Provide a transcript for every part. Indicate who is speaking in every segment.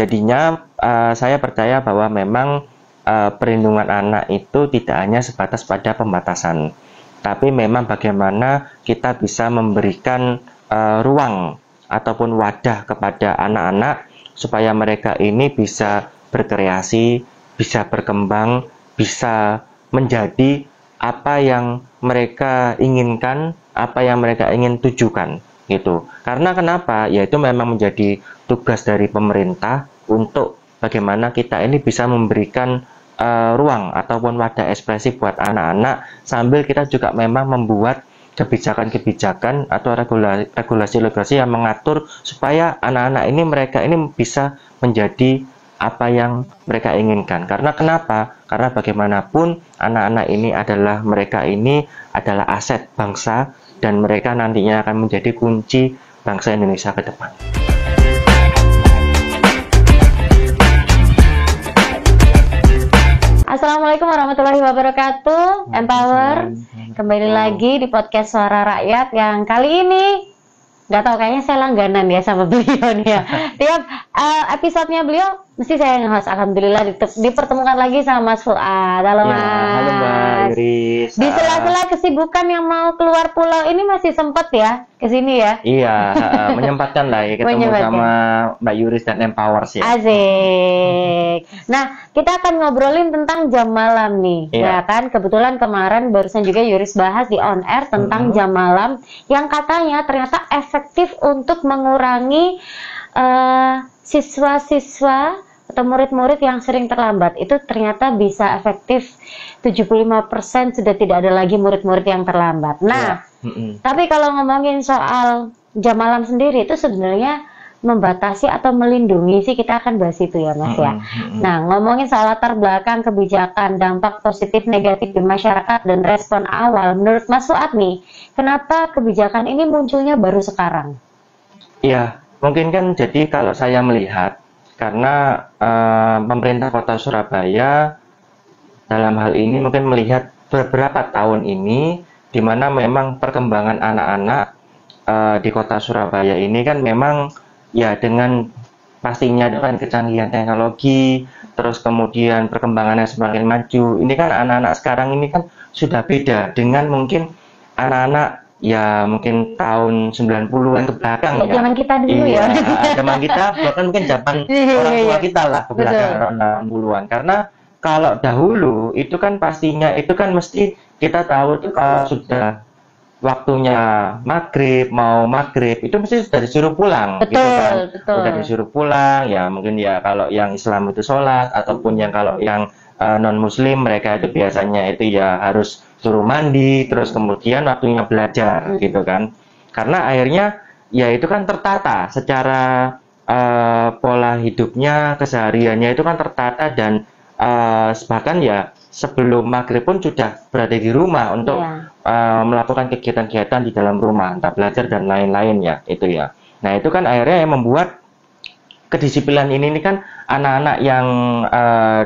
Speaker 1: Jadinya saya percaya bahwa memang perlindungan anak itu tidak hanya sebatas pada pembatasan, tapi memang bagaimana kita bisa memberikan ruang ataupun wadah kepada anak-anak supaya mereka ini bisa berkreasi, bisa berkembang, bisa menjadi apa yang mereka inginkan, apa yang mereka ingin tujukan gitu. Karena kenapa? Ya itu memang menjadi tugas dari pemerintah untuk bagaimana kita ini bisa memberikan ruang ataupun wadah ekspresi buat anak-anak, sambil kita juga memang membuat kebijakan-kebijakan atau regulasi-regulasi yang mengatur supaya anak-anak ini mereka ini bisa menjadi apa yang mereka inginkan. Karena kenapa? Karena bagaimanapun anak-anak ini mereka ini adalah aset bangsa, dan mereka nantinya akan menjadi kunci bangsa Indonesia ke depan.
Speaker 2: Assalamualaikum warahmatullahi wabarakatuh. Empower kembali lagi di podcast Suara Rakyat yang kali ini nggak tahu, kayaknya saya langganan ya sama beliau nih ya. Tiap episodenya beliau mesti saya nge-host. Alhamdulillah dipertemukan lagi sama Mas Fuad. Halo Mas.
Speaker 1: Halo Mbak Iris.
Speaker 2: Di sela-sela kesibukan yang mau keluar pulau ini masih sempat ya ke sini ya?
Speaker 1: Iya, menyempatkan lah ya ketemu sama Mbak Yuris dan Empower sih.
Speaker 2: Asik. Nah, kita akan ngobrolin tentang jam malam nih. Ya kan, kebetulan kemarin barusan juga Yuris bahas di on air tentang jam malam yang katanya ternyata efektif untuk mengurangi siswa-siswa atau murid-murid yang sering terlambat. Itu ternyata bisa efektif 75% sudah tidak ada lagi murid-murid yang terlambat. Nah, tapi kalau ngomongin soal jam malam sendiri itu sebenarnya membatasi atau melindungi sih, kita akan bahas itu ya Mas ya. Nah, ngomongin soal latar belakang kebijakan, dampak positif negatif di masyarakat dan respon awal, menurut Mas Fuad nih, kenapa kebijakan ini munculnya baru sekarang?
Speaker 1: Iya, mungkin kan jadi kalau saya melihat, karena pemerintah Kota Surabaya dalam hal ini mungkin melihat beberapa tahun ini di mana memang perkembangan anak-anak di Kota Surabaya ini kan memang ya dengan pastinya dengan kecanggihan teknologi, terus kemudian perkembangannya semakin maju. Ini kan anak-anak sekarang ini kan sudah beda dengan mungkin anak-anak ya mungkin tahun 90-an ke belakang ya.
Speaker 2: Zaman kita dulu ya.
Speaker 1: Zaman kita bahkan mungkin zaman orang tua kita lah ke belakang 60-an. Karena kalau dahulu itu kan pastinya itu kan mesti kita tahu itu kalau sudah waktunya maghrib, mau maghrib itu mesti sudah disuruh pulang.
Speaker 2: Betul,
Speaker 1: gitu kan.
Speaker 2: betul.
Speaker 1: Sudah disuruh pulang ya, mungkin ya kalau yang Islam itu sholat, ataupun yang kalau yang non muslim mereka itu biasanya itu ya harus suruh mandi, terus kemudian waktunya belajar gitu kan. Karena akhirnya ya itu kan tertata secara pola hidupnya, kesehariannya itu kan tertata, dan bahkan ya sebelum maghrib pun sudah berada di rumah untuk melakukan kegiatan-kegiatan di dalam rumah, entah belajar dan lain-lain ya itu ya. Nah itu kan akhirnya yang membuat kedisiplinan ini kan anak-anak yang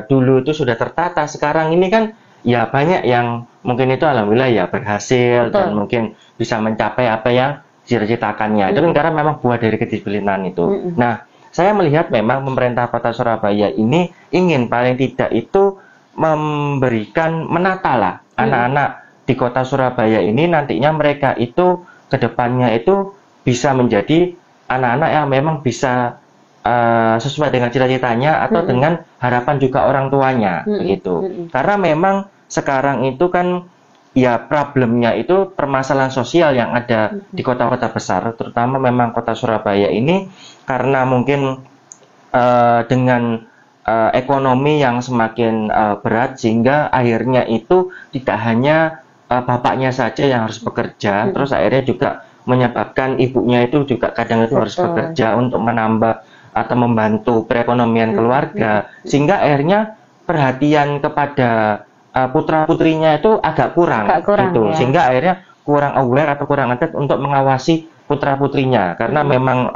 Speaker 1: dulu itu sudah tertata, sekarang ini kan ya banyak yang mungkin itu alhamdulillah ya berhasil. Dan mungkin bisa mencapai apa yang dicita-citakannya. Itu kan karena memang buah dari kedisiplinan itu. Nah, saya melihat memang pemerintah Kota Surabaya ini ingin paling tidak itu memberikan, menata lah anak-anak di Kota Surabaya ini nantinya mereka itu kedepannya itu bisa menjadi anak-anak yang memang bisa sesuai dengan cita-citanya atau dengan harapan juga orang tuanya begitu. Karena memang sekarang itu kan ya problemnya itu permasalahan sosial yang ada di kota-kota besar, terutama memang Kota Surabaya ini, karena mungkin dengan ekonomi yang semakin berat, sehingga akhirnya itu tidak hanya bapaknya saja yang harus bekerja, terus akhirnya juga menyebabkan ibunya itu juga kadang itu harus bekerja untuk menambah atau membantu perekonomian keluarga, sehingga akhirnya perhatian kepada putra-putrinya itu agak kurang gitu. Ya. Sehingga akhirnya kurang aware atau kurang attentif untuk mengawasi putra-putrinya, karena memang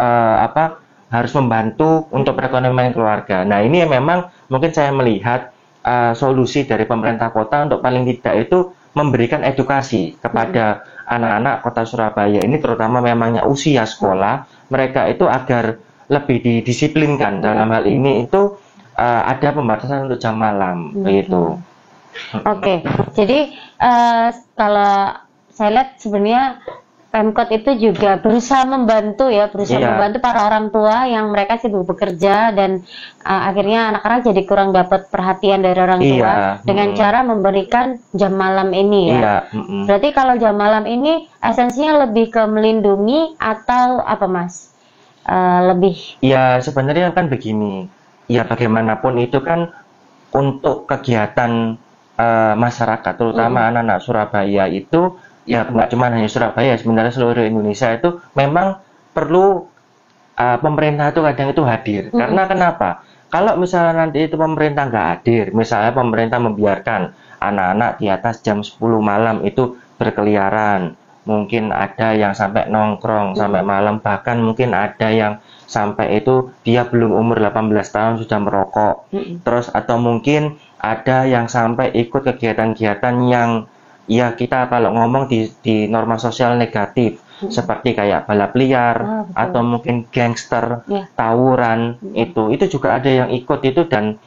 Speaker 1: harus membantu untuk perekonomian keluarga. Nah ini memang mungkin saya melihat solusi dari pemerintah kota untuk paling tidak itu memberikan edukasi kepada anak-anak Kota Surabaya ini, terutama memangnya usia sekolah, mereka itu agar lebih didisiplinkan dalam hal ini itu ada pembatasan untuk jam malam begitu.
Speaker 2: Oke, jadi kalau saya lihat sebenarnya Pemkot itu juga berusaha membantu membantu para orang tua yang mereka sibuk bekerja dan akhirnya anak-anak jadi kurang dapat perhatian dari orang tua dengan cara memberikan jam malam ini ya. Berarti kalau jam malam ini esensinya lebih ke melindungi atau apa Mas? Lebih? Ya
Speaker 1: sebenarnya kan begini, ya bagaimanapun itu kan untuk kegiatan masyarakat terutama anak-anak Surabaya itu ya nggak cuma hanya Surabaya, sebenarnya seluruh Indonesia itu memang perlu pemerintah itu kadang itu hadir. Karena kenapa? Kalau misalnya nanti itu pemerintah nggak hadir, misalnya pemerintah membiarkan anak-anak di atas jam 10 malam itu berkeliaran, mungkin ada yang sampai nongkrong sampai malam, bahkan mungkin ada yang sampai itu dia belum umur 18 tahun sudah merokok. Terus atau mungkin ada yang sampai ikut kegiatan-kegiatan yang ya kita kalau ngomong di norma sosial negatif seperti kayak balap liar atau mungkin gangster, tawuran, itu juga ada yang ikut itu. Dan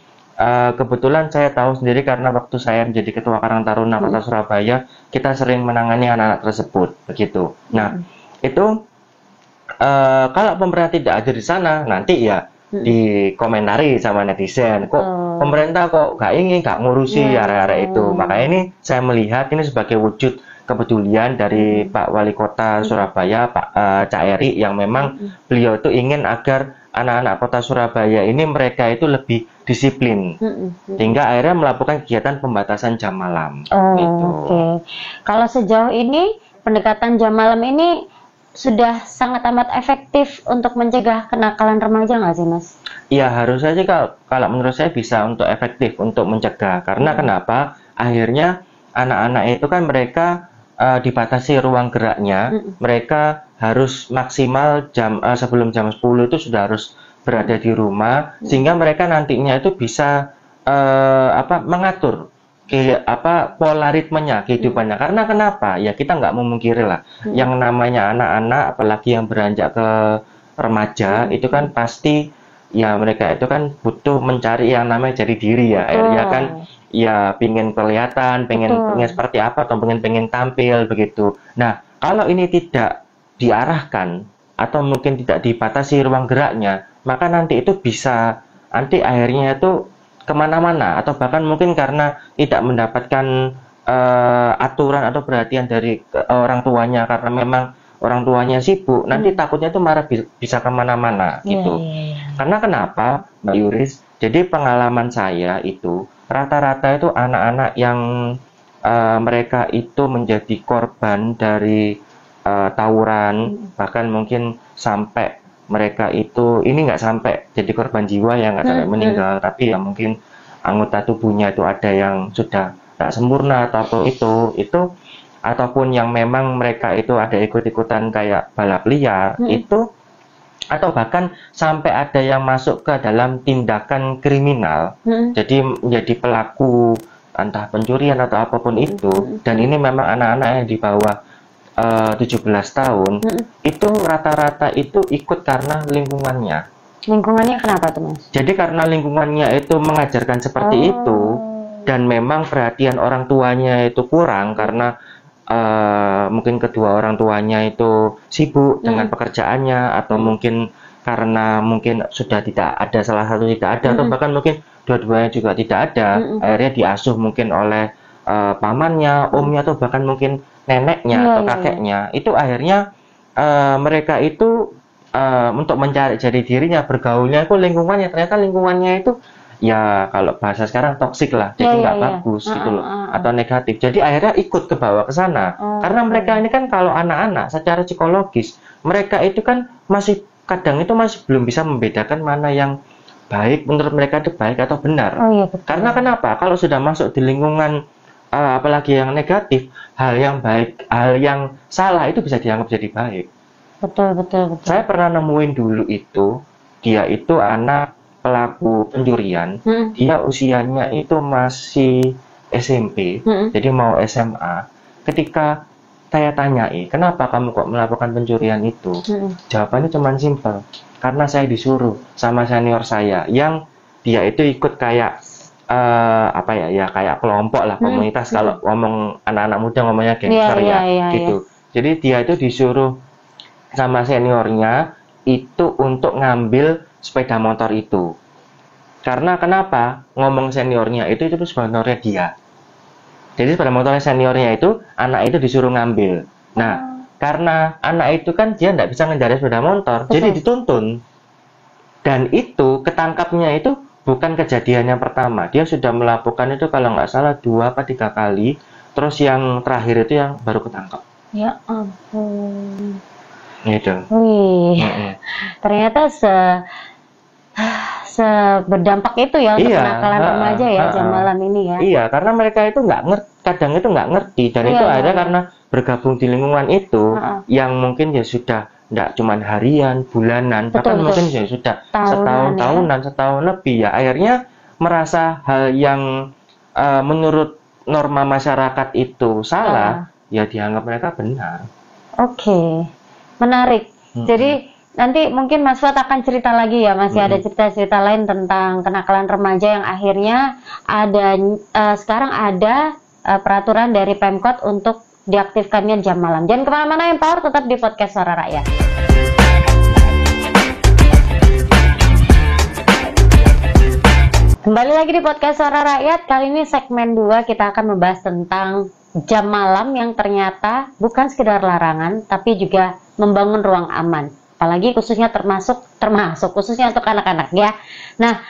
Speaker 1: kebetulan saya tahu sendiri karena waktu saya menjadi ketua Karang Taruna Kota Surabaya, kita sering menangani anak-anak tersebut begitu. Nah itu kalau pemerintah tidak hadir di sana nanti ya dikomentari sama netizen, kok pemerintah kok nggak ngurusi area-area itu. Makanya ini saya melihat ini sebagai wujud kepedulian dari Pak Wali Kota Surabaya, Pak Cak Eri, yang memang beliau itu ingin agar anak-anak Kota Surabaya ini mereka itu lebih disiplin, sehingga akhirnya melakukan kegiatan pembatasan jam malam. Gitu.
Speaker 2: Kalau sejauh ini pendekatan jam malam ini sudah sangat amat efektif untuk mencegah kenakalan remaja nggak sih Mas?
Speaker 1: Ya harusnya sih kalau menurut saya bisa untuk efektif untuk mencegah. Karena kenapa? Akhirnya anak-anak itu kan mereka dibatasi ruang geraknya, mereka harus maksimal sebelum jam 10 itu sudah harus berada di rumah, sehingga mereka nantinya itu bisa mengatur pola ritmenya kehidupannya. Karena kenapa? Ya kita nggak memungkiri lah, yang namanya anak-anak apalagi yang beranjak ke remaja itu kan pasti ya mereka itu kan butuh mencari yang namanya jati diri ya. Akhirnya kan ya pengen kelihatan, pengen seperti apa atau pengen tampil begitu. Nah kalau ini tidak diarahkan atau mungkin tidak dibatasi ruang geraknya, maka nanti itu bisa akhirnya itu kemana-mana, atau bahkan mungkin karena tidak mendapatkan aturan atau perhatian dari orang tuanya karena memang orang tuanya sibuk, nanti takutnya itu malah bisa kemana-mana gitu. Karena kenapa Mbak Yuris? Jadi pengalaman saya itu rata-rata itu anak-anak yang mereka itu menjadi korban dari tawuran, bahkan mungkin sampai mereka itu ini nggak sampai jadi korban jiwa ya, nggak sampai meninggal, tapi ya mungkin anggota tubuhnya itu ada yang sudah tak sempurna atau itu ataupun yang memang mereka itu ada ikut-ikutan kayak balap liar itu, atau bahkan sampai ada yang masuk ke dalam tindakan kriminal, jadi menjadi pelaku entah pencurian atau apapun itu. Dan ini memang anak-anak yang di bawah 17 tahun itu rata-rata itu ikut karena lingkungannya.
Speaker 2: Lingkungannya kenapa tuh Mas?
Speaker 1: Jadi karena lingkungannya itu mengajarkan seperti itu, dan memang perhatian orang tuanya itu kurang karena mungkin kedua orang tuanya itu sibuk dengan pekerjaannya, atau mungkin karena mungkin sudah tidak ada, salah satu tidak ada, atau bahkan mungkin dua-duanya juga tidak ada, akhirnya diasuh mungkin oleh pamannya, omnya, atau bahkan mungkin neneknya atau kakeknya. Itu akhirnya mereka itu untuk mencari jati dirinya, bergaulnya itu lingkungannya, ternyata lingkungannya itu ya kalau bahasa sekarang toksik lah, jadi nggak bagus gitu loh, atau negatif. Jadi akhirnya ikut ke bawah ke sana. Karena mereka ini kan kalau anak-anak secara psikologis mereka itu kan masih kadang itu masih belum bisa membedakan mana yang baik menurut mereka itu baik atau benar. Karena kenapa? Kalau sudah masuk di lingkungan apalagi yang negatif, hal yang baik, hal yang salah itu bisa dianggap jadi baik.
Speaker 2: Betul.
Speaker 1: Saya pernah nemuin dulu itu, dia itu anak pelaku pencurian, dia usianya itu masih SMP, jadi mau SMA. Ketika saya tanyai, kenapa kamu kok melakukan pencurian itu? Jawabannya cuma simpel, karena saya disuruh sama senior saya yang dia itu ikut kayak kayak kelompok lah, komunitas. Kalau ngomong anak-anak muda ngomongnya gangster gitu. Jadi dia itu disuruh sama seniornya itu untuk ngambil sepeda motor itu. Karena kenapa? Ngomong seniornya itu sebenarnya dia. Jadi sepeda motornya seniornya itu, anak itu disuruh ngambil. Nah, karena anak itu kan dia nggak bisa ngendarai sepeda motor, jadi dituntun. Dan itu ketangkapnya itu bukan kejadian yang pertama. Dia sudah melakukan itu kalau nggak salah 2 atau 3 kali. Terus yang terakhir itu yang baru ketangkap.
Speaker 2: Ya ampun.
Speaker 1: Gitu.
Speaker 2: Wih, ternyata berdampak itu ya untuk kenakalan remaja ya jam malam ini ya.
Speaker 1: Iya, karena mereka itu kadang itu nggak ngerti, dan itu ada karena bergabung di lingkungan itu yang mungkin ya sudah nggak cuma harian, bulanan, bahkan mungkin ya sudah setahun lebih ya. Akhirnya merasa hal yang menurut norma masyarakat itu salah, ya dianggap mereka benar. Oke,
Speaker 2: menarik. Jadi nanti mungkin Mas Fuad akan cerita lagi ya, masih ada cerita-cerita lain tentang kenakalan remaja yang akhirnya ada sekarang ada peraturan dari Pemkot untuk diaktifkannya jam malam. Jangan kemana-mana, Empower tetap di podcast Suara Rakyat. Kembali lagi di podcast Suara Rakyat. Kali ini segmen 2 kita akan membahas tentang jam malam yang ternyata bukan sekedar larangan, tapi juga membangun ruang aman. Apalagi khususnya termasuk khususnya untuk anak-anak ya. Nah,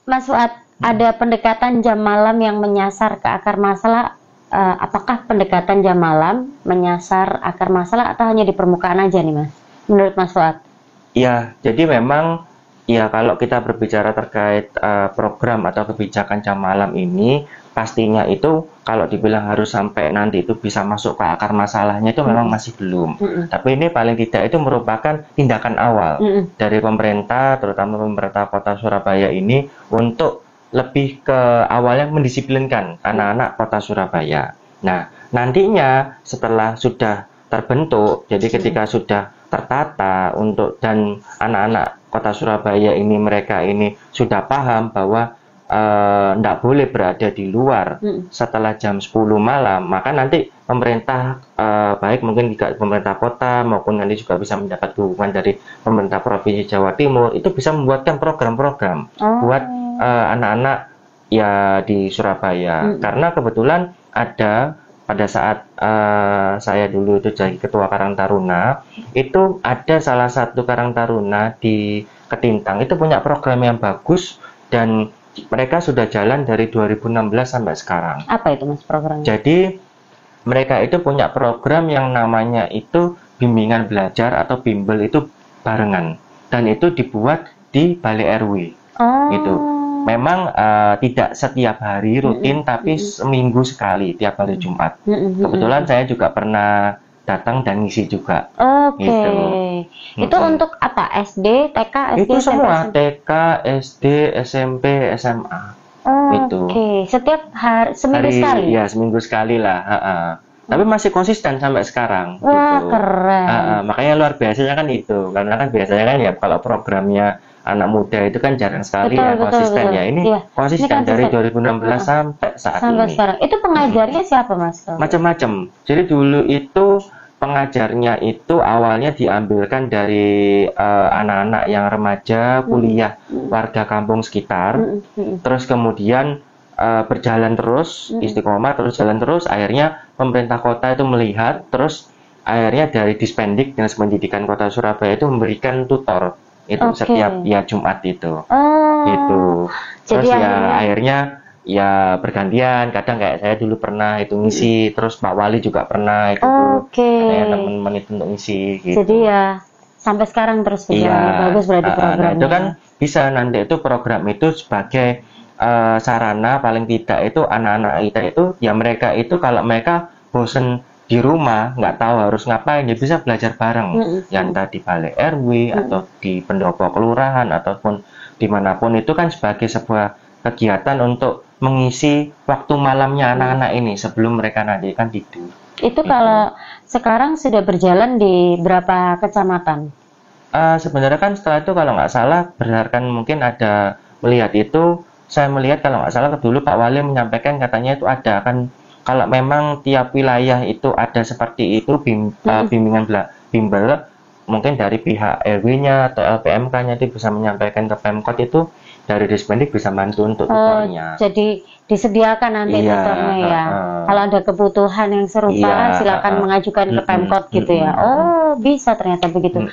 Speaker 2: Mas Fuad, ada pendekatan jam malam yang menyasar ke akar masalah. Apakah pendekatan jam malam menyasar akar masalah atau hanya di permukaan aja nih, Mas? Menurut Mas Fuad?
Speaker 1: Ya, jadi memang ya kalau kita berbicara terkait program atau kebijakan jam malam ini, pastinya itu kalau dibilang harus sampai nanti itu bisa masuk ke akar masalahnya itu memang masih belum. Tapi ini paling tidak itu merupakan tindakan awal dari pemerintah, terutama pemerintah Kota Surabaya ini untuk lebih ke awalnya mendisiplinkan anak-anak Kota Surabaya. Nah, nantinya setelah sudah terbentuk, jadi ketika sudah tertata dan anak-anak Kota Surabaya ini mereka ini sudah paham bahwa tidak boleh berada di luar setelah jam 10 malam, maka nanti pemerintah baik mungkin juga pemerintah kota maupun nanti juga bisa mendapat dukungan dari pemerintah Provinsi Jawa Timur, itu bisa membuatkan program-program buat anak-anak ya di Surabaya. Karena kebetulan ada pada saat saya dulu itu jadi ketua Karang Taruna, itu ada salah satu Karang Taruna di Ketintang itu punya program yang bagus dan mereka sudah jalan dari 2016 sampai sekarang.
Speaker 2: Apa itu, Mas, programnya?
Speaker 1: Jadi mereka itu punya program yang namanya itu bimbingan belajar atau bimbel itu barengan, dan itu dibuat di Balai RW. Gitu. Memang tidak setiap hari rutin, tapi seminggu sekali tiap hari Jumat. Kebetulan saya juga pernah datang dan ngisi juga.
Speaker 2: Gitu. Itu untuk apa? SD, TK, SD,
Speaker 1: itu semua
Speaker 2: SMP?
Speaker 1: TK, SD, SMP, SMA.
Speaker 2: Setiap hari seminggu sekali?
Speaker 1: Ya, seminggu sekali lah. Tapi masih konsisten sampai sekarang.
Speaker 2: Wah,
Speaker 1: gitu.
Speaker 2: Keren.
Speaker 1: Makanya luar biasanya kan itu, karena kan biasanya kan ya kalau programnya anak muda itu kan jarang sekali konsisten ya. Ini konsisten dari 2016 sampai saat ini.
Speaker 2: Sekarang. Itu pengajarnya siapa, Mas?
Speaker 1: Macam-macam. Jadi dulu itu pengajarnya itu awalnya diambilkan dari anak-anak yang remaja kuliah warga kampung sekitar, terus kemudian berjalan terus istiqomah, terus jalan terus, akhirnya pemerintah kota itu melihat, terus akhirnya dari Dispendik Dinas Pendidikan Kota Surabaya itu memberikan tutor itu setiap ya Jumat itu, gitu. Terus jadi akhirnya ya bergantian, kadang kayak saya dulu pernah itu ngisi, terus Pak Wali juga pernah itu teman-teman itu untuk ngisi gitu.
Speaker 2: Jadi ya sampai sekarang terus berjalan. Bagus berarti programnya.
Speaker 1: Nah, itu kan bisa nanti itu program itu sebagai sarana paling tidak itu anak-anak kita itu ya mereka itu kalau mereka bosen di rumah nggak tahu harus ngapain ya bisa belajar bareng, yang entah di Balai RW atau di pendopo kelurahan ataupun dimanapun, itu kan sebagai sebuah kegiatan untuk mengisi waktu malamnya anak-anak ini sebelum mereka nanti kan tidur.
Speaker 2: Itu kalau sekarang sudah berjalan di berapa kecamatan?
Speaker 1: Sebenarnya kan setelah itu kalau nggak salah berdasarkan mungkin ada melihat itu, saya melihat kalau nggak salah dulu Pak Wali menyampaikan katanya itu ada kan, kalau memang tiap wilayah itu ada seperti itu bimbingan bimbel, mungkin dari pihak RW-nya atau LPMK-nya itu bisa menyampaikan ke Pemkot, itu dari Dispendik bisa bantu untuk tutornya.
Speaker 2: Jadi disediakan nanti tutornya ya. Kalau ada kebutuhan yang serupa, silakan mengajukan ke Pemkot gitu ya. Oh, bisa ternyata begitu.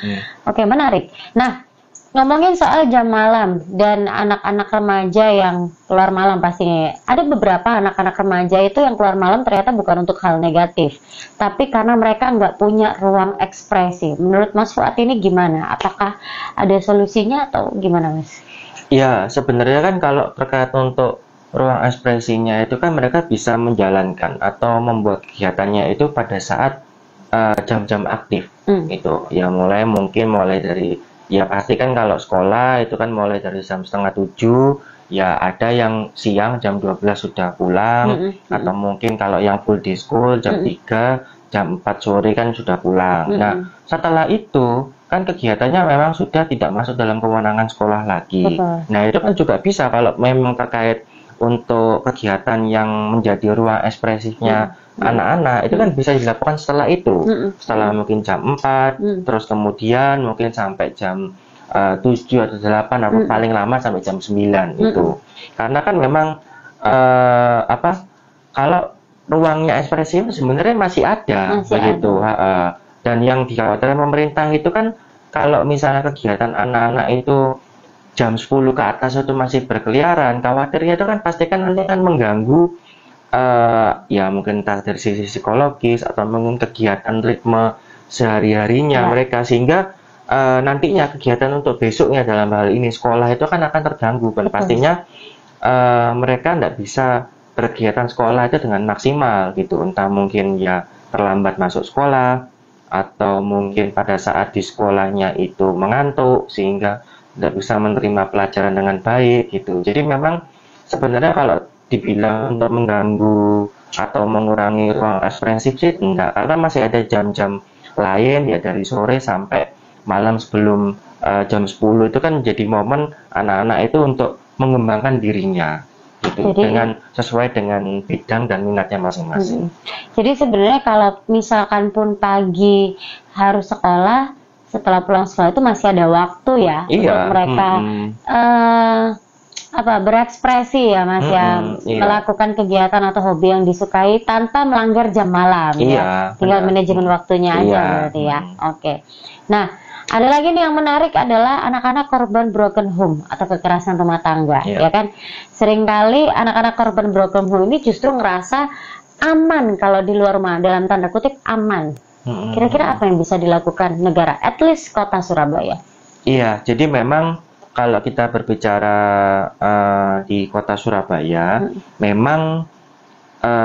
Speaker 2: Oke, menarik. Nah, ngomongin soal jam malam dan anak-anak remaja yang keluar malam pastinya. Ada beberapa anak-anak remaja itu yang keluar malam ternyata bukan untuk hal negatif, tapi karena mereka nggak punya ruang ekspresi. Menurut Mas Fuad ini gimana? Apakah ada solusinya atau gimana, Mas?
Speaker 1: Ya, sebenarnya kan kalau terkait untuk ruang ekspresinya itu kan mereka bisa menjalankan atau membuat kegiatannya itu pada saat jam-jam aktif itu. Ya mungkin mulai dari, ya pasti kan kalau sekolah itu kan mulai dari jam 6:30, ya ada yang siang jam 12 sudah pulang, atau mungkin kalau yang full day school jam 3, jam 4 sore kan sudah pulang. Nah, setelah itu kan kegiatannya memang sudah tidak masuk dalam kewenangan sekolah lagi. Nah, itu kan juga bisa kalau memang terkait untuk kegiatan yang menjadi ruang ekspresifnya anak-anak, itu kan bisa dilakukan setelah itu, setelah mungkin jam 4, terus kemudian mungkin sampai jam 7 atau 8 atau paling lama sampai jam 9 itu. Karena kan memang kalau ruangnya ekspresif sebenarnya masih ada begitu. Dan yang dikhawatirkan pemerintah itu kan kalau misalnya kegiatan anak-anak itu jam 10 ke atas itu masih berkeliaran, khawatirnya itu kan pasti kan nanti akan mengganggu ya mungkin entah dari sisi psikologis atau mungkin kegiatan ritme sehari-harinya mereka, sehingga nantinya kegiatan untuk besoknya dalam hal ini sekolah itu kan akan terganggu kan. Pastinya mereka tidak bisa berkegiatan sekolah itu dengan maksimal gitu, entah mungkin ya terlambat masuk sekolah, atau mungkin pada saat di sekolahnya itu mengantuk sehingga tidak bisa menerima pelajaran dengan baik gitu. Jadi memang sebenarnya kalau dibilang untuk mengganggu atau mengurangi ruang ekspresif sih enggak, karena masih ada jam-jam lain ya dari sore sampai malam sebelum jam 10 itu kan jadi momen anak-anak itu untuk mengembangkan dirinya gitu, dengan sesuai dengan bidang dan minatnya masing-masing.
Speaker 2: Jadi sebenarnya kalau misalkan pun pagi harus sekolah, setelah pulang sekolah itu masih ada waktu ya untuk mereka berekspresi ya Mas ya, melakukan kegiatan atau hobi yang disukai tanpa melanggar jam malam ya. Tinggal manajemen waktunya aja berarti ya. Oke. Nah, ada lagi nih yang menarik adalah anak-anak korban broken home atau kekerasan rumah tangga, ya kan? Seringkali anak-anak korban broken home ini justru ngerasa aman kalau di luar rumah, dalam tanda kutip aman. Kira-kira apa yang bisa dilakukan negara, at least kota Surabaya?
Speaker 1: Iya, jadi memang kalau kita berbicara di kota Surabaya, memang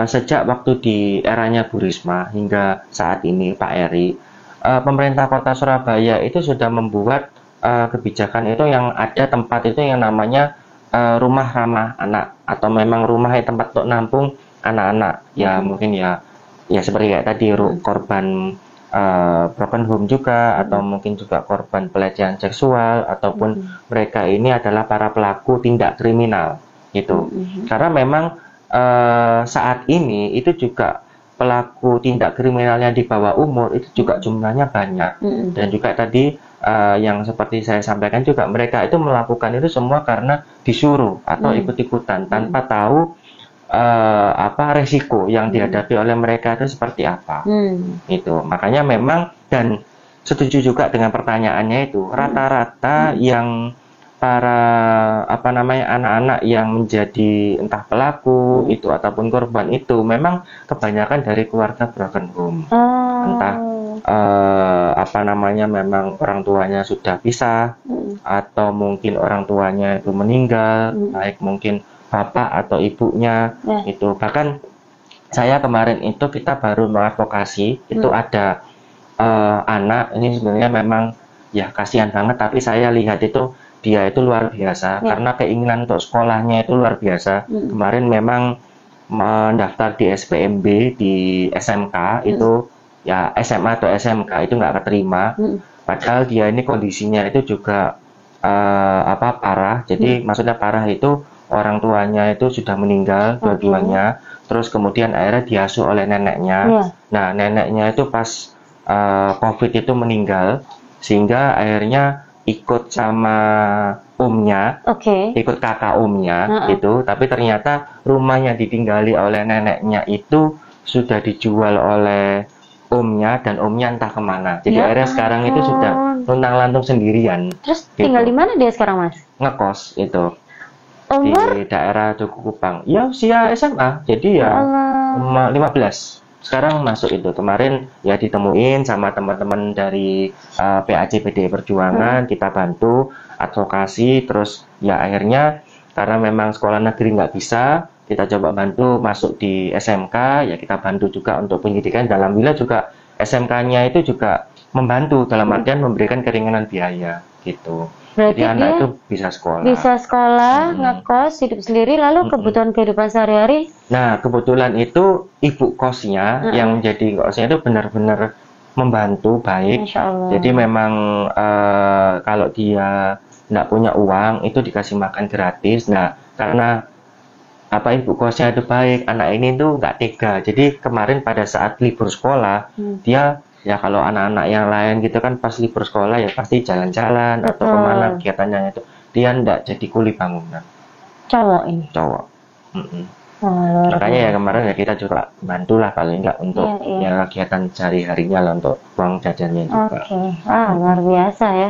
Speaker 1: sejak waktu di eranya Bu Risma hingga saat ini Pak Eri, pemerintah kota Surabaya itu sudah membuat kebijakan itu yang ada tempat itu yang namanya rumah ramah anak, atau memang rumah tempat untuk nampung anak-anak. Ya mungkin ya seperti kayak tadi korban broken home juga, atau mungkin juga korban pelecehan seksual, ataupun mereka ini adalah para pelaku tindak kriminal gitu. Karena memang saat ini itu juga pelaku tindak kriminalnya di bawah umur itu juga jumlahnya banyak. Dan juga tadi yang seperti saya sampaikan juga, mereka itu melakukan itu semua karena disuruh atau ikut-ikutan tanpa tahu resiko yang dihadapi oleh mereka itu seperti apa. Itu makanya memang, dan setuju juga dengan pertanyaannya itu, rata-rata yang para anak-anak yang menjadi entah pelaku itu ataupun korban itu memang kebanyakan dari keluarga broken home. Entah memang orang tuanya sudah pisah, atau mungkin orang tuanya itu meninggal, baik mungkin bapak atau ibunya itu. Bahkan saya kemarin itu kita baru mengadvokasi itu ada anak ini sebenarnya memang ya kasihan banget, tapi saya lihat itu dia itu luar biasa karena keinginan untuk sekolahnya itu luar biasa. Kemarin memang mendaftar di SPMB di SMK itu ya SMA atau SMK itu nggak keterima. Padahal dia ini kondisinya itu juga parah. Jadi maksudnya parah itu orang tuanya itu sudah meninggal dua-duanya. Terus kemudian akhirnya diasuh oleh neneknya. Nah, neneknya itu pas COVID itu meninggal, sehingga akhirnya ikut sama omnya, ikut kakak omnya gitu. Tapi ternyata rumahnya ditinggali oleh neneknya itu sudah dijual oleh omnya, dan omnya entah kemana. Jadi akhirnya sekarang itu sudah luntang-lantung sendirian.
Speaker 2: Terus tinggal di mana dia sekarang, Mas?
Speaker 1: Ngekos itu.
Speaker 2: Umur?
Speaker 1: Di daerah Duku Kupang. Ya usia SMA, jadi ya 15. Sekarang masuk itu. Kemarin ya ditemuin sama teman-teman dari PAJ PDI Perjuangan, kita bantu advokasi, terus ya akhirnya karena memang sekolah negeri nggak bisa, kita coba bantu masuk di SMK, ya kita bantu juga untuk pendidikan. Alhamdulillah juga SMK-nya itu juga membantu dalam artian memberikan keringanan biaya gitu.
Speaker 2: Berarti
Speaker 1: jadi anak itu bisa sekolah.
Speaker 2: Bisa sekolah, ngekos, hidup sendiri, lalu kebutuhan kehidupan sehari-hari?
Speaker 1: Nah, kebetulan itu ibu kosnya yang jadi kosnya itu benar-benar membantu baik.
Speaker 2: Masya Allah.
Speaker 1: Jadi memang kalau dia nggak punya uang itu dikasih makan gratis. Nah, karena ibu kosnya itu baik, anak ini tuh nggak tega. Jadi kemarin pada saat libur sekolah dia ya kalau anak-anak yang lain gitu kan pas libur sekolah ya pasti jalan-jalan atau kemana kegiatannya itu, dia ndak jadi kuli bangunan.
Speaker 2: Cowok ini?
Speaker 1: Cowok. Makanya ya kemarin ya kita juga bantulah paling enggak untuk ya kegiatan sehari-harinya lah, untuk uang jajannya juga.
Speaker 2: Luar biasa ya.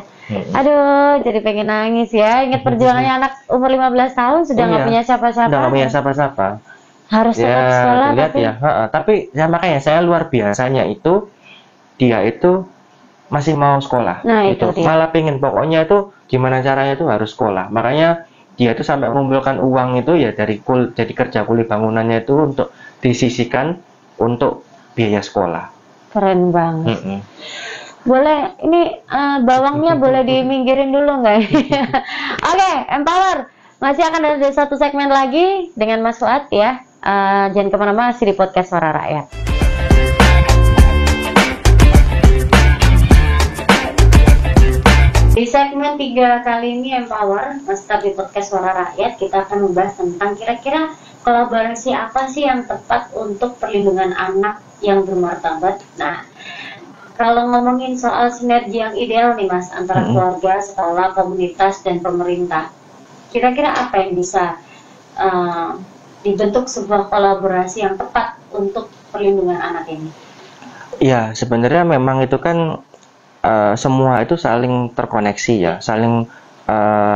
Speaker 2: Aduh, jadi pengen nangis ya. Ingat perjuangannya anak umur 15 tahun sudah nggak punya siapa-siapa.
Speaker 1: Sudah nggak punya siapa-siapa.
Speaker 2: Harus tetap sekolah.
Speaker 1: Lihat ya, tapi ya makanya saya luar biasanya itu dia itu masih mau sekolah.
Speaker 2: Nah,
Speaker 1: gitu. Malah pengen, pokoknya itu gimana caranya itu harus sekolah. Makanya dia itu sampai mengumpulkan uang itu ya jadi kerja kuli bangunannya itu untuk disisihkan untuk biaya sekolah.
Speaker 2: Keren banget. Boleh ini bawangnya boleh diminggirin dulu nggak? Oke, Empower masih akan ada satu segmen lagi dengan Mas Fuad ya. Jangan kemana-mana, masih di podcast Suara Rakyat. Di segmen 3 kali ini Empower, tetap di podcast Suara Rakyat, kita akan membahas tentang kira-kira kolaborasi apa sih yang tepat untuk perlindungan anak yang bermartabat. Nah, kalau ngomongin soal sinergi yang ideal nih Mas, antara keluarga, sekolah, komunitas, dan pemerintah, kira-kira apa yang bisa dibentuk sebuah kolaborasi yang tepat untuk perlindungan anak ini? Ya,
Speaker 1: sebenarnya memang itu kan semua itu saling terkoneksi ya, saling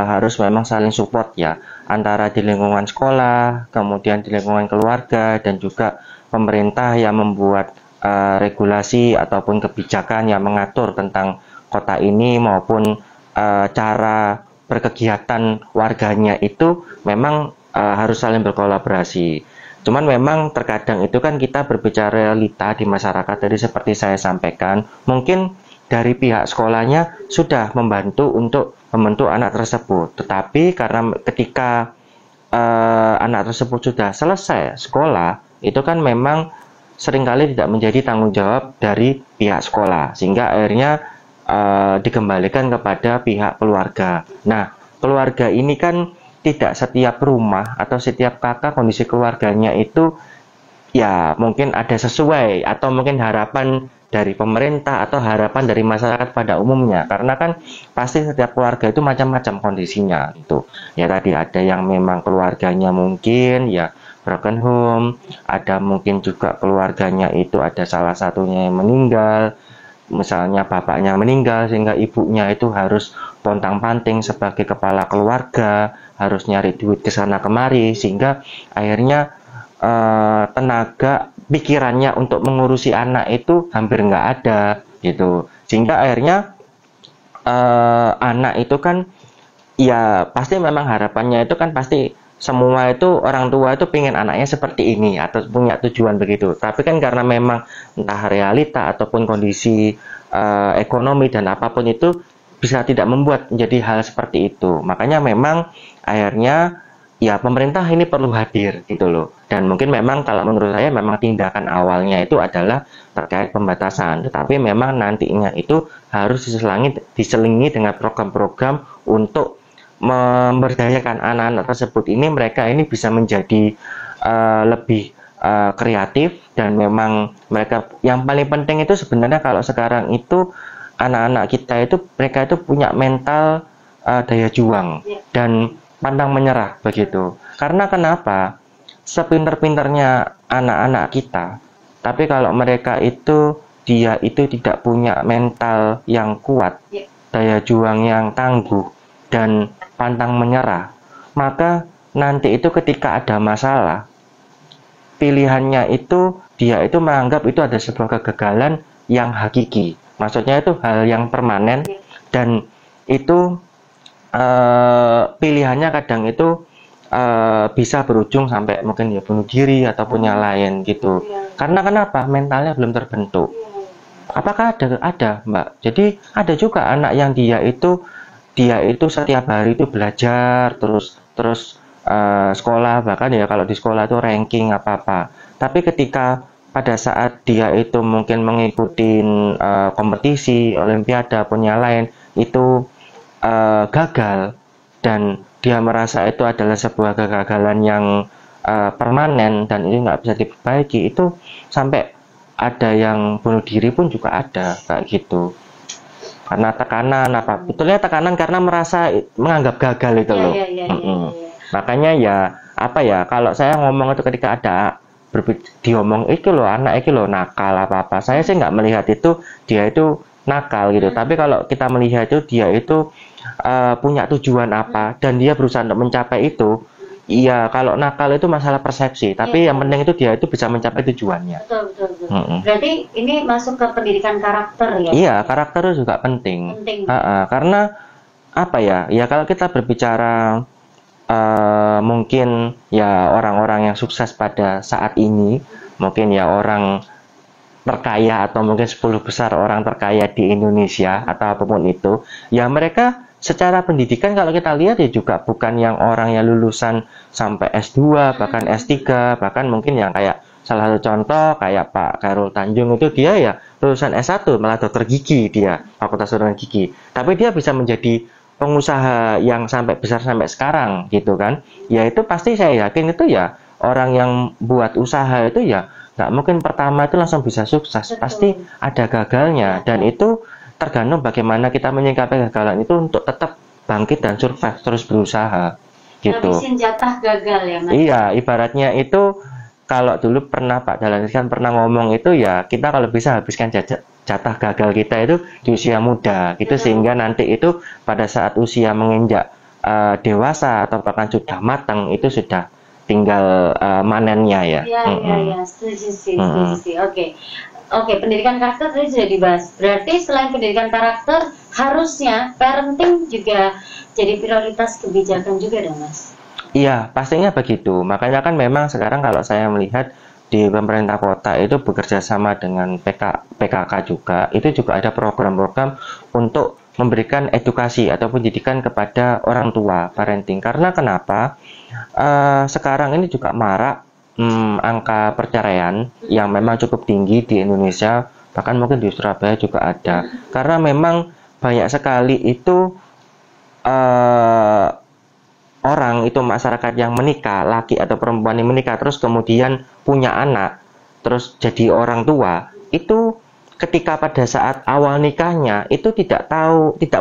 Speaker 1: harus memang saling support ya, antara di lingkungan sekolah, kemudian di lingkungan keluarga, dan juga pemerintah yang membuat regulasi ataupun kebijakan yang mengatur tentang kota ini, maupun cara berkegiatan warganya itu memang harus saling berkolaborasi. Cuman memang terkadang itu kan kita berbicara realita di masyarakat, jadi seperti saya sampaikan, mungkin dari pihak sekolahnya sudah membantu untuk membentuk anak tersebut, tetapi karena ketika anak tersebut sudah selesai sekolah, itu kan memang seringkali tidak menjadi tanggung jawab dari pihak sekolah, sehingga akhirnya dikembalikan kepada pihak keluarga. Nah, keluarga ini kan tidak setiap rumah atau setiap kakak kondisi keluarganya itu ya mungkin ada sesuai, atau mungkin harapan dari pemerintah atau harapan dari masyarakat pada umumnya, karena kan pasti setiap keluarga itu macam-macam kondisinya gitu. Ya tadi ada yang memang keluarganya mungkin ya broken home, ada mungkin juga keluarganya itu ada salah satunya yang meninggal, misalnya bapaknya meninggal sehingga ibunya itu harus pontang-panting sebagai kepala keluarga, harus nyari duit ke sana kemari, sehingga akhirnya tenaga pikirannya untuk mengurusi anak itu hampir nggak ada gitu, sehingga akhirnya anak itu kan ya pasti memang harapannya itu kan pasti semua itu orang tua itu pengen anaknya seperti ini atau punya tujuan begitu, tapi kan karena memang entah realita ataupun kondisi ekonomi dan apapun itu bisa tidak membuat menjadi hal seperti itu. Makanya memang akhirnya ya pemerintah ini perlu hadir gitu loh. Dan mungkin memang kalau menurut saya memang tindakan awalnya itu adalah terkait pembatasan. Tetapi memang nantinya itu harus diselingi dengan program-program untuk memberdayakan anak-anak tersebut ini, mereka ini bisa menjadi lebih kreatif. Dan memang yang paling penting itu sebenarnya kalau sekarang itu anak-anak kita itu mereka itu punya mental daya juang dan pantang menyerah begitu. Karena kenapa? Sepinter-pinternya anak-anak kita, tapi kalau mereka itu dia itu tidak punya mental yang kuat, daya juang yang tangguh dan pantang menyerah, maka nanti itu ketika ada masalah, pilihannya itu dia itu menganggap itu ada sebuah kegagalan yang hakiki. Maksudnya itu hal yang permanen, dan itu pilihannya kadang itu bisa berujung sampai mungkin ya bunuh diri ataupun yang lain gitu. Karena kenapa? Mentalnya belum terbentuk. Apakah ada Mbak? Jadi ada juga anak yang dia itu setiap hari itu belajar terus sekolah, bahkan ya kalau di sekolah itu ranking apa-apa. Tapi ketika pada saat dia itu mungkin mengikuti kompetisi, olimpiade pun yang lain itu gagal, dan dia merasa itu adalah sebuah kegagalan yang permanen dan ini nggak bisa diperbaiki, itu sampai ada yang bunuh diri pun juga ada kayak gitu. Karena tekanan apa? Betulnya tekanan karena merasa menganggap gagal itu loh. Makanya ya apa ya, kalau saya ngomong itu ketika ada diomong itu loh anak itu loh nakal apa-apa, saya sih nggak melihat itu dia itu nakal gitu. Tapi kalau kita melihat itu dia itu punya tujuan apa dan dia berusaha untuk mencapai itu. Iya, kalau nakal itu masalah persepsi, tapi yang penting itu dia itu bisa mencapai tujuannya.
Speaker 2: Betul. Berarti ini masuk ke pendidikan karakter ya?
Speaker 1: Iya, karakter itu juga penting. Karena apa ya? Ya kalau kita berbicara mungkin ya orang-orang yang sukses pada saat ini, mungkin ya orang terkaya atau mungkin 10 besar orang terkaya di Indonesia atau apapun itu, ya mereka secara pendidikan kalau kita lihat ya juga bukan yang orang yang lulusan sampai S2 bahkan S3, bahkan mungkin yang kayak salah satu contoh kayak Pak Khairul Tanjung itu dia ya lulusan S1 malah dokter gigi, dia fakultas kedokteran gigi, tapi dia bisa menjadi pengusaha yang sampai besar sampai sekarang gitu kan. Ya itu pasti saya yakin itu ya orang yang buat usaha itu ya nggak mungkin pertama itu langsung bisa sukses. Pasti ada gagalnya, dan itu tergantung bagaimana kita menyikapi kegagalan itu untuk tetap bangkit dan survive, terus berusaha gitu.
Speaker 2: Habisin jatah gagal ya Mas?
Speaker 1: Iya, ibaratnya itu kalau dulu pernah Pak Dahlan Iskan pernah ngomong itu ya, kita kalau bisa habiskan jatah gagal kita itu di usia muda gitu, sehingga nanti itu pada saat usia menginjak dewasa atau bahkan sudah matang itu sudah tinggal manennya ya.
Speaker 2: Iya, setuju sih. Oke, pendidikan karakter tadi sudah dibahas. Berarti selain pendidikan karakter, harusnya parenting juga jadi prioritas kebijakan juga dong Mas?
Speaker 1: Iya, pastinya begitu. Makanya kan memang sekarang kalau saya melihat di pemerintah kota itu bekerja sama dengan PKK juga, itu juga ada program-program untuk memberikan edukasi atau pendidikan kepada orang tua, parenting. Karena kenapa? Sekarang ini juga marak angka perceraian yang memang cukup tinggi di Indonesia, bahkan mungkin di Surabaya juga ada. Karena memang banyak sekali itu orang itu masyarakat yang menikah, laki atau perempuan yang menikah terus kemudian punya anak, terus jadi orang tua, itu ketika pada saat awal nikahnya itu tidak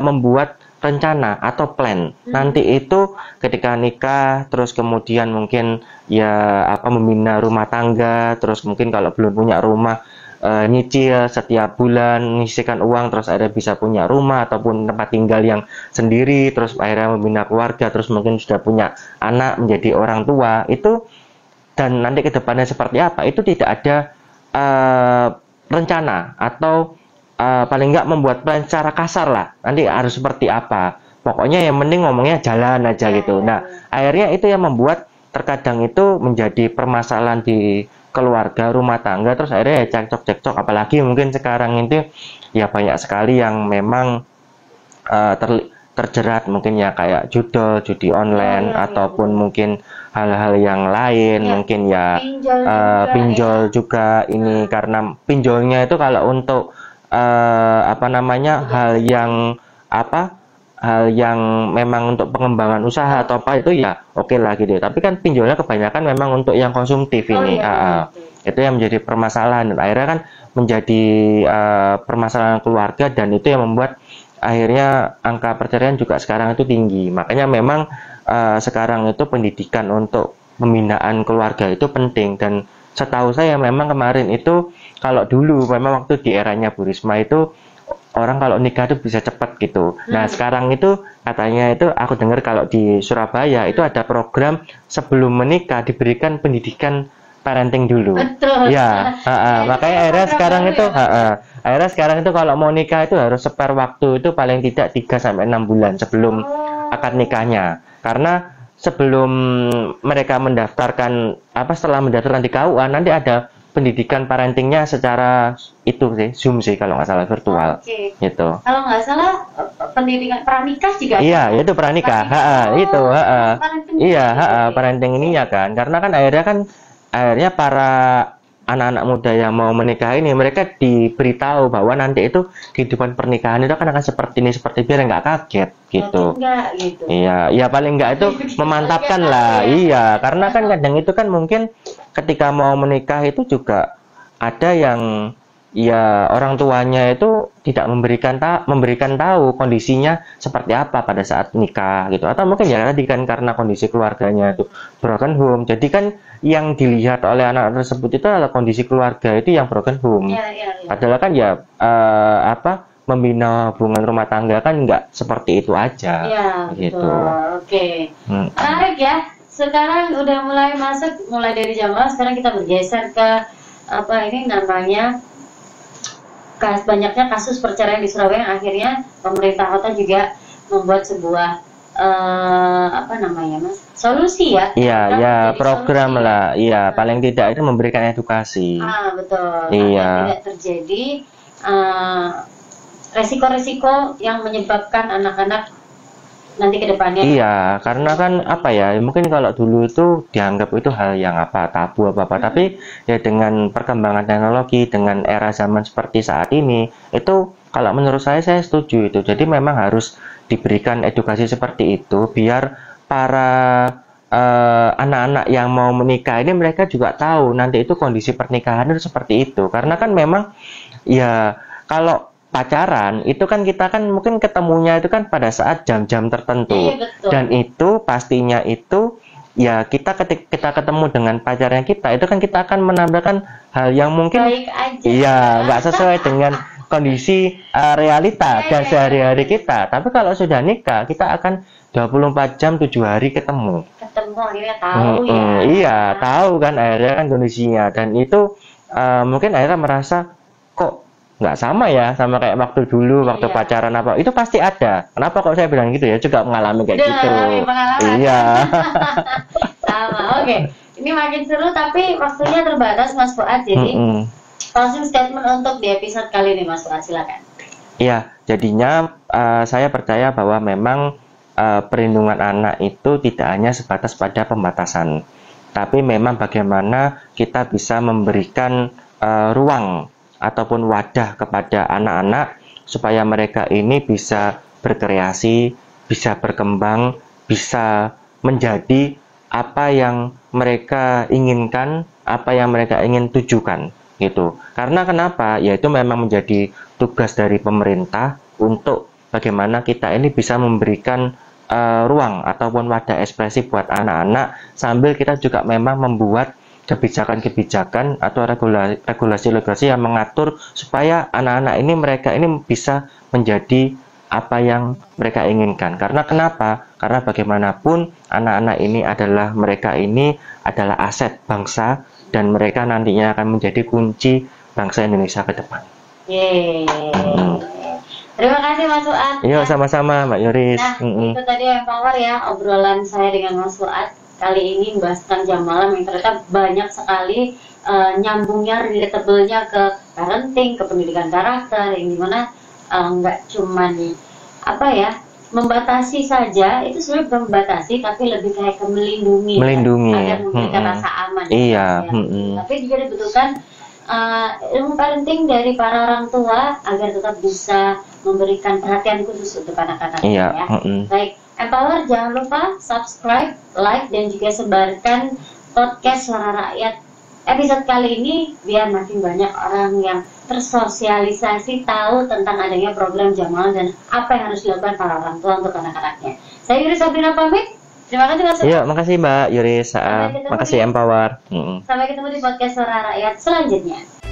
Speaker 1: membuat rencana atau plan. Nanti itu ketika nikah terus kemudian mungkin ya membina rumah tangga, terus mungkin kalau belum punya rumah nyicil setiap bulan, menyisihkan uang, terus akhirnya bisa punya rumah ataupun tempat tinggal yang sendiri, terus akhirnya membina keluarga, terus mungkin sudah punya anak menjadi orang tua itu, dan nanti ke depannya seperti apa itu tidak ada rencana atau paling nggak membuat plan secara kasar lah, nanti harus seperti apa, pokoknya yang penting ngomongnya jalan aja gitu. Nah akhirnya itu yang membuat terkadang itu menjadi permasalahan di keluarga, rumah tangga, terus akhirnya ya cekcok, apalagi mungkin sekarang itu ya banyak sekali yang memang terjerat mungkin ya kayak judi online ataupun mungkin hal-hal yang lain, mungkin ya pinjol juga ini, karena pinjolnya itu kalau untuk apa namanya hal yang memang untuk pengembangan usaha atau apa itu ya oke lah gitu. Tapi kan pinjolnya kebanyakan memang untuk yang konsumtif ini. Itu yang menjadi permasalahan, dan akhirnya kan menjadi permasalahan keluarga, dan itu yang membuat akhirnya angka perceraian juga sekarang itu tinggi. Makanya memang sekarang itu pendidikan untuk pembinaan keluarga itu penting. Dan setahu saya memang kemarin itu, kalau dulu memang waktu di eranya Bu Risma itu orang kalau nikah itu bisa cepat gitu. Nah sekarang itu katanya itu aku dengar kalau di Surabaya itu ada program sebelum menikah diberikan pendidikan parenting dulu.
Speaker 2: Betul.
Speaker 1: Ya, makanya akhirnya sekarang itu kalau mau nikah itu harus spare waktu itu paling tidak 3-6 bulan sebelum akad nikahnya. Karena sebelum mereka mendaftarkan setelah mendaftarkan di KUA nanti ada pendidikan parentingnya secara itu sih, Zoom sih kalau nggak salah, virtual. Gitu.
Speaker 2: Kalau nggak salah pendidikan pranikah juga.
Speaker 1: Iya, itu pranikah. Parenting ininya kan. Karena kan akhirnya para anak-anak muda yang mau menikah ini, mereka diberitahu bahwa nanti itu kehidupan pernikahan itu akan seperti ini, seperti biar nggak kaget gitu.
Speaker 2: Gitu.
Speaker 1: Iya, ya paling nggak itu memantapkan lah. Iya, karena kan kadang itu kan mungkin ketika mau menikah itu juga ada yang ya orang tuanya itu tidak memberikan tahu kondisinya seperti apa pada saat nikah gitu, atau mungkin ya tadi kan karena kondisi keluarganya itu broken home, jadi kan yang dilihat oleh anak tersebut itu adalah kondisi keluarga itu yang broken home. Padahal kan ya membina hubungan rumah tangga kan nggak seperti itu aja. Gitu.
Speaker 2: Oke. Menarik ya. Sekarang udah mulai masuk, mulai dari jamaah, sekarang kita bergeser ke banyaknya kasus perceraian di Surabaya, yang akhirnya pemerintah kota juga membuat sebuah solusi ya.
Speaker 1: Iya, program solusi. Lah. Iya, paling tidak itu memberikan edukasi.
Speaker 2: Betul.
Speaker 1: Iya.
Speaker 2: Tidak terjadi resiko-resiko yang menyebabkan anak-anak nanti ke depannya.
Speaker 1: Iya, karena kan mungkin kalau dulu itu dianggap itu hal yang tabu tapi ya dengan perkembangan teknologi, dengan era zaman seperti saat ini, itu kalau menurut saya setuju itu. Jadi memang harus diberikan edukasi seperti itu biar para anak-anak yang mau menikah ini mereka juga tahu nanti itu kondisi pernikahan itu seperti itu. Karena kan memang ya kalau pacaran itu kan kita kan mungkin ketemunya itu kan pada saat jam-jam tertentu, dan itu pastinya itu ya kita ketika kita ketemu dengan pacarnya kita itu kan kita akan menambahkan hal yang mungkin nggak sesuai dengan kondisi realita dan sehari-hari kita. Tapi kalau sudah nikah kita akan 24 jam 7 hari ketemu
Speaker 2: akhirnya tahu
Speaker 1: tahu kan akhirnya kan kondisinya, dan itu mungkin akhirnya merasa kok nggak sama ya sama kayak waktu dulu waktu pacaran itu pasti ada. Kenapa kok saya bilang gitu ya, juga mengalami kayak gitu.
Speaker 2: Sama. Oke. Ini makin seru tapi waktunya terbatas Mas Fuad, jadi closing statement untuk di episode kali ini Mas Fuad, silakan.
Speaker 1: Iya, jadinya saya percaya bahwa memang perlindungan anak itu tidak hanya sebatas pada pembatasan, tapi memang bagaimana kita bisa memberikan ruang ataupun wadah kepada anak-anak supaya mereka ini bisa berkreasi, bisa berkembang, bisa menjadi apa yang mereka inginkan, apa yang mereka ingin tujukan gitu. Karena kenapa? Yaitu memang menjadi tugas dari pemerintah untuk bagaimana kita ini bisa memberikan ruang ataupun wadah ekspresi buat anak-anak, sambil kita juga memang membuat kebijakan-kebijakan atau regulasi-regulasi yang mengatur supaya anak-anak ini mereka ini bisa menjadi apa yang mereka inginkan. Karena kenapa? Karena bagaimanapun anak-anak ini mereka ini adalah aset bangsa, dan mereka nantinya akan menjadi kunci bangsa Indonesia ke depan.
Speaker 2: Terima kasih Mas Fuad.
Speaker 1: Yuk, sama-sama Mbak Yoris.
Speaker 2: Itu tadi Empower ya, obrolan saya dengan Mas Fuad kali ini membahas tentang jam malam yang ternyata banyak sekali nyambungnya, relatable-nya ke parenting, ke pendidikan karakter, yang dimana nggak cuman apa ya, membatasi saja, itu sebenarnya bukan membatasi tapi lebih kayak ke melindungi, agar memberikan rasa aman.
Speaker 1: Iya.
Speaker 2: Tapi juga dibutuhkan ilmu parenting dari para orang tua agar tetap bisa memberikan perhatian khusus untuk anak-anak.
Speaker 1: Iya.
Speaker 2: Baik, Empower jangan lupa subscribe, like, dan juga sebarkan podcast Suara Rakyat episode kali ini biar makin banyak orang yang tersosialisasi tahu tentang adanya program Jamal dan apa yang harus dilakukan para orang tua untuk anak-anaknya. Saya Yuri Sabrina pamit. Terima kasih Mas.
Speaker 1: Iya, makasih Mbak Yuri. Makasih Empower.
Speaker 2: Sampai ketemu di podcast Suara Rakyat selanjutnya.